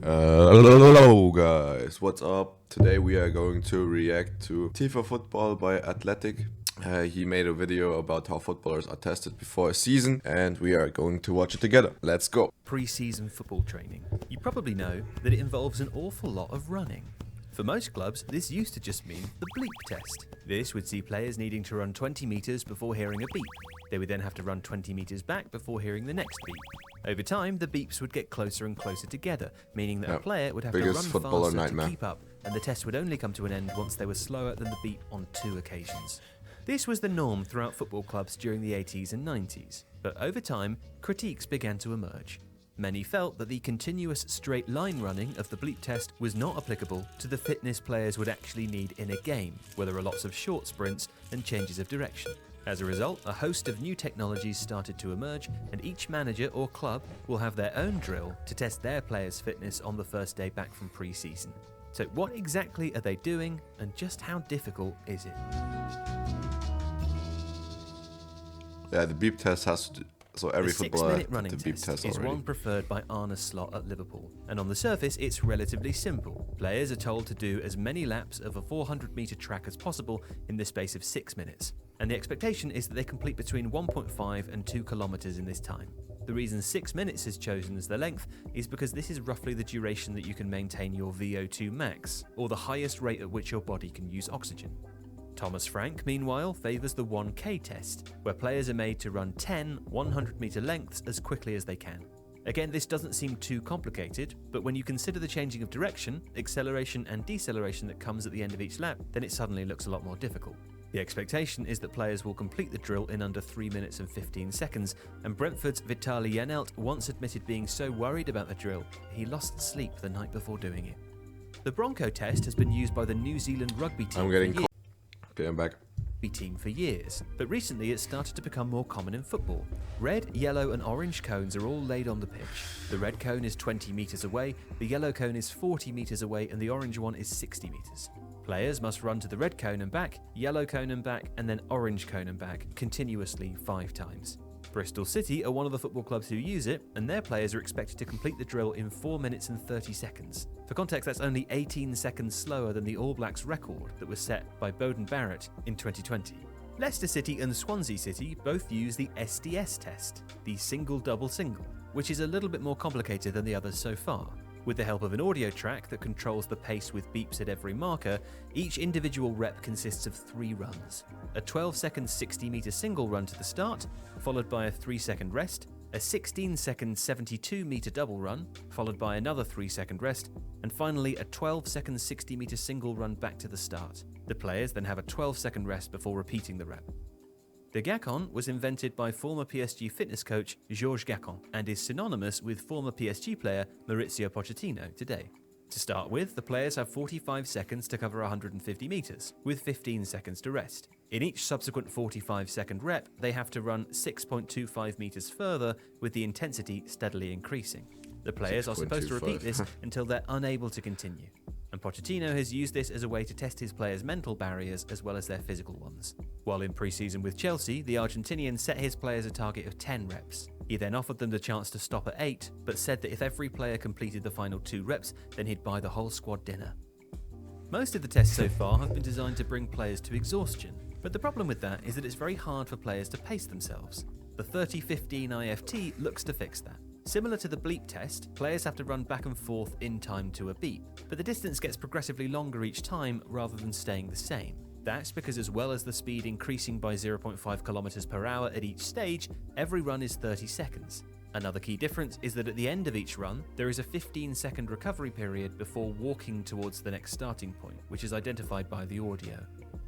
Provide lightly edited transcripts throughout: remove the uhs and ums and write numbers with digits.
Hello guys, what's up? Today we are going to react to Tifa Football by Athletic. He made a video about how footballers are tested before a season and we are going to watch it together. Let's go. Pre-season football training. You probably know that it involves an awful lot of running. For most clubs, this used to just mean the bleep test. This would see players needing to run 20 metres before hearing a beep. They would then have to run 20 metres back before hearing the next beep. Over time, the beeps would get closer and closer together, meaning that a player would have to run faster to keep up, and the test would only come to an end once they were slower than the beep on 2 occasions. This was the norm throughout football clubs during the 80s and 90s, but over time, critiques began to emerge. Many felt that the continuous straight line running of the bleep test was not applicable to the fitness players would actually need in a game, where there are lots of short sprints and changes of direction. As a result, a host of new technologies started to emerge, and each manager or club will have their own drill to test their players' fitness on the first day back from pre-season. So what exactly are they doing, and just how difficult is it? Yeah, the beep test has to do, so every footballer the 6-minute running the beep test is already. one preferred by Arne Slot at Liverpool, and on the surface it's relatively simple. Players are told to do as many laps of a 400-metre track as possible in the space of 6 minutes, and the expectation is that they complete between 1.5 and 2 kilometres in this time. The reason 6 minutes is chosen as the length is because this is roughly the duration that you can maintain your VO2 max, or the highest rate at which your body can use oxygen. Thomas Frank, meanwhile, favours the 1K test, where players are made to run 10 100-metre lengths as quickly as they can. Again, this doesn't seem too complicated, but when you consider the changing of direction, acceleration and deceleration that comes at the end of each lap, then it suddenly looks a lot more difficult. The expectation is that players will complete the drill in under 3 minutes and 15 seconds, and Brentford's Vitaly Janelt once admitted being so worried about the drill, he lost sleep the night before doing it. The Bronco test has been used by the New Zealand rugby team Okay, I'm back. for years, but recently it's started to become more common in football. Red, yellow and orange cones are all laid on the pitch. The red cone is 20 metres away, the yellow cone is 40 metres away and the orange one is 60 metres. Players must run to the red cone and back, yellow cone and back, and then orange cone and back, continuously 5 times. Bristol City are one of the football clubs who use it, and their players are expected to complete the drill in 4 minutes and 30 seconds. For context, that's only 18 seconds slower than the All Blacks record that was set by Bowden Barrett in 2020. Leicester City and Swansea City both use the SDS test, the single-double-single, which is a little bit more complicated than the others so far. With the help of an audio track that controls the pace with beeps at every marker, each individual rep consists of 3 runs. A 12-second 60-metre single run to the start, followed by a 3-second rest, a 16-second 72-metre double run, followed by another 3-second rest, and finally a 12-second 60-metre single run back to the start. The players then have a 12-second rest before repeating the rep. The Gacon was invented by former PSG fitness coach Georges Gacon and is synonymous with former PSG player Maurizio Pochettino today. To start with, the players have 45 seconds to cover 150 metres, with 15 seconds to rest. In each subsequent 45-second rep, they have to run 6.25 metres further, with the intensity steadily increasing. The players are supposed to repeat this until they're unable to continue. And Pochettino has used this as a way to test his players' mental barriers as well as their physical ones. While in pre-season with Chelsea, the Argentinian set his players a target of 10 reps. He then offered them the chance to stop at 8, but said that if every player completed the final 2 reps, then he'd buy the whole squad dinner. Most of the tests so far have been designed to bring players to exhaustion, but the problem with that is that it's very hard for players to pace themselves. The 30-15 IFT looks to fix that. Similar to the bleep test, players have to run back and forth in time to a beep, but the distance gets progressively longer each time rather than staying the same. That's because as well as the speed increasing by 0.5 kilometers per hour at each stage, every run is 30 seconds. Another key difference is that at the end of each run, there is a 15-second recovery period before walking towards the next starting point, which is identified by the audio.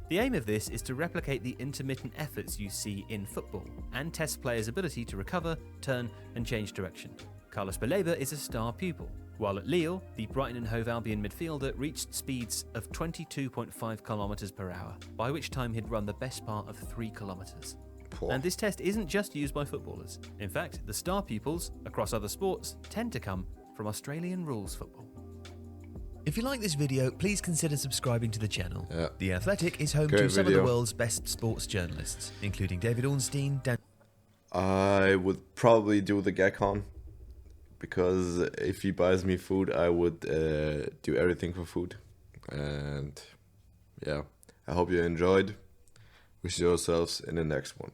The aim of this is to replicate the intermittent efforts you see in football, and test players' ability to recover, turn, and change direction. Carlos Baleba is a star pupil, while at Lille, the Brighton and Hove Albion midfielder reached speeds of 22.5 kilometers per hour, by which time he'd run the best part of 3 kilometers. And this test isn't just used by footballers. In fact, the star pupils, across other sports, tend to come from Australian rules football. If you like this video, please consider subscribing to the channel. The Athletic is home to some of the world's best sports journalists, including David Ornstein, I would probably do the Gacon, because if he buys me food, I would do everything for food. And yeah, I hope you enjoyed. We see yourselves in the next one.